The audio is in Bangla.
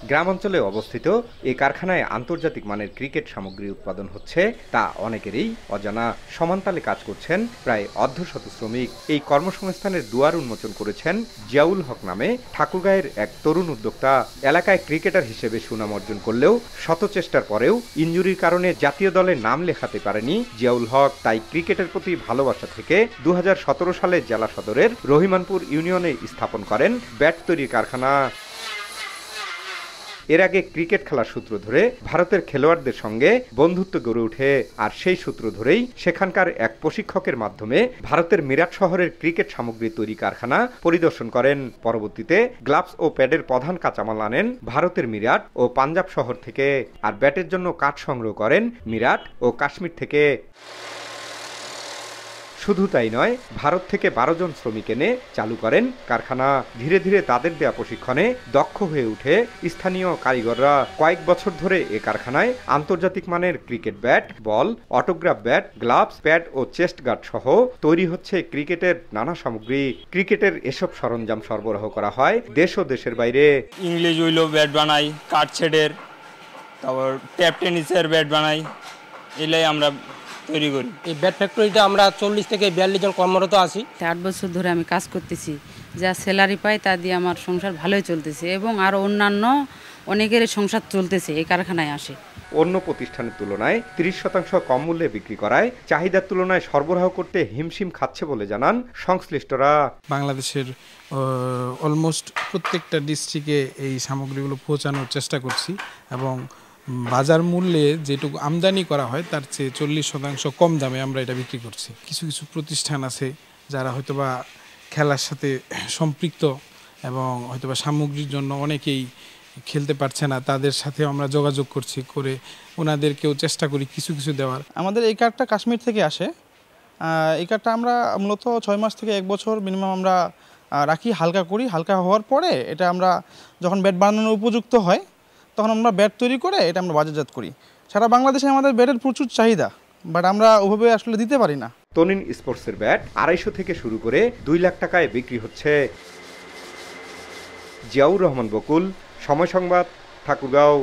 গ্রামাঞ্চলে অবস্থিত এই কারখানায় আন্তর্জাতিক মানের ক্রিকেট সামগ্রী উৎপাদন হচ্ছে তা অনেকেরই অজানা। সমানতালে কাজ করছেন প্রায় অর্ধশত শ্রমিক। এই কর্মসংস্থানের দুয়ার উন্মোচন করেছেন জিয়াউল হক নামে ঠাকুরগাঁয়ের এক তরুণ উদ্যোক্তা। এলাকায় ক্রিকেটার হিসেবে সুনাম অর্জন করলেও শত চেষ্টার পরেও ইনজুরির কারণে জাতীয় দলে নাম লেখাতে পারেনি জিয়াউল হক। তাই ক্রিকেটের প্রতি ভালোবাসা থেকে 2017 সালে জেলা সদরের রহিমানপুর ইউনিয়নে স্থাপন করেন ব্যাট তৈরির কারখানা। এর আগে ক্রিকেট খেলার সূত্র ধরে ভারতের খেলোয়াড়দের সঙ্গে বন্ধুত্ব গড়ে ওঠে। আর সেই সূত্র ধরেই সেখানকার এক প্রশিক্ষকের মাধ্যমে ভারতের মিরাট শহরের ক্রিকেট সামগ্রী তৈরি কারখানা পরিদর্শন করেন। পরবর্তীতে গ্লাভস ও প্যাডের প্রধান কাঁচামাল আনেন ভারতের মিরাট ও পাঞ্জাব শহর থেকে। আর ব্যাটের জন্য কাঠ সংগ্রহ করেন মিরাট ও কাশ্মীর থেকে। শুধু তাই নয়, ভারত থেকে 12 জন শ্রমিক এনে চালু করেন কারখানা। ধীরে ধীরে তাদের দেয়া প্রশিক্ষণে দক্ষ হয়ে উঠে স্থানীয় কারিগররা। কয়েক বছর ধরে এ কারখানায় আন্তর্জাতিক মানের ক্রিকেট ব্যাট, বল, অটোগ্রাফ ব্যাট, গ্লাভস, প্যাড ও চেস্ট গার্ড সহ তৈরি হচ্ছে ক্রিকেটের নানা সামগ্রী। ক্রিকেটের এসব সরঞ্জাম সরবরাহ করা হয় দেশ ও দেশের বাইরে। ইংলিশ উইলো ব্যাট বানাই, কাঠ ছেডের, তারপর ট্যাপ টেনিসের ব্যাট বানাই, এলাই আমরা তৈরি করি। এই ব্যাট ফ্যাক্টরিতে আমরা 40 থেকে 42 জন কর্মরত আছি। 8 বছর ধরে আমি কাজ করতেছি। যা স্যালারি পাই তা দিয়ে আমার সংসার ভালোই চলতেছে এবং আরও অন্যান্য অনেকের সংসার চলতেছে এই কারখানায় আসে। অন্য প্রতিষ্ঠানের তুলনায় 30% কম মূল্যে বিক্রি করায় চাহিদার তুলনায় সরবরাহ করতে হিমশিম খাচ্ছে বলে জানান সংশ্লিষ্টরা। বাংলাদেশের অলমোস্ট প্রত্যেকটা ডিস্ট্রিক্টে এই সামগ্রীগুলো পৌঁছানোর চেষ্টা করছি এবং বাজার মূল্যে যেটুকু আমদানি করা হয় তার চেয়ে 40% কম দামে আমরা এটা বিক্রি করছি। কিছু কিছু প্রতিষ্ঠান আছে যারা হয়তোবা খেলার সাথে সম্পৃক্ত এবং হয়তোবা সামগ্রীর জন্য অনেকেই খেলতে পারছে না, তাদের সাথে আমরা যোগাযোগ করছি, করে ওনাদেরকেও চেষ্টা করি কিছু কিছু দেওয়ার। আমাদের এই কার্ডটা কাশ্মীর থেকে আসে। এই কার্ডটা আমরা মূলত 6 মাস থেকে 1 বছর মিনিমাম আমরা রাখি, হালকা করি। হালকা হওয়ার পরে এটা আমরা যখন ব্যাট বানানোর উপযুক্ত হয় তখন আমরা ব্যাট তৈরি করে এটা আমরা বাজারজাত করি। সারা বাংলাদেশে আমাদের ব্যাটের প্রচুর চাহিদা, বাট আমরা ওভাবে আসলে দিতে পারি না। তনিন স্পোর্টসের ব্যাট 250 থেকে শুরু করে 2 লাখ টাকায় বিক্রি হচ্ছে। জিয়াউর রহমান বকুল, সময় সংবাদ, ঠাকুরগাঁও।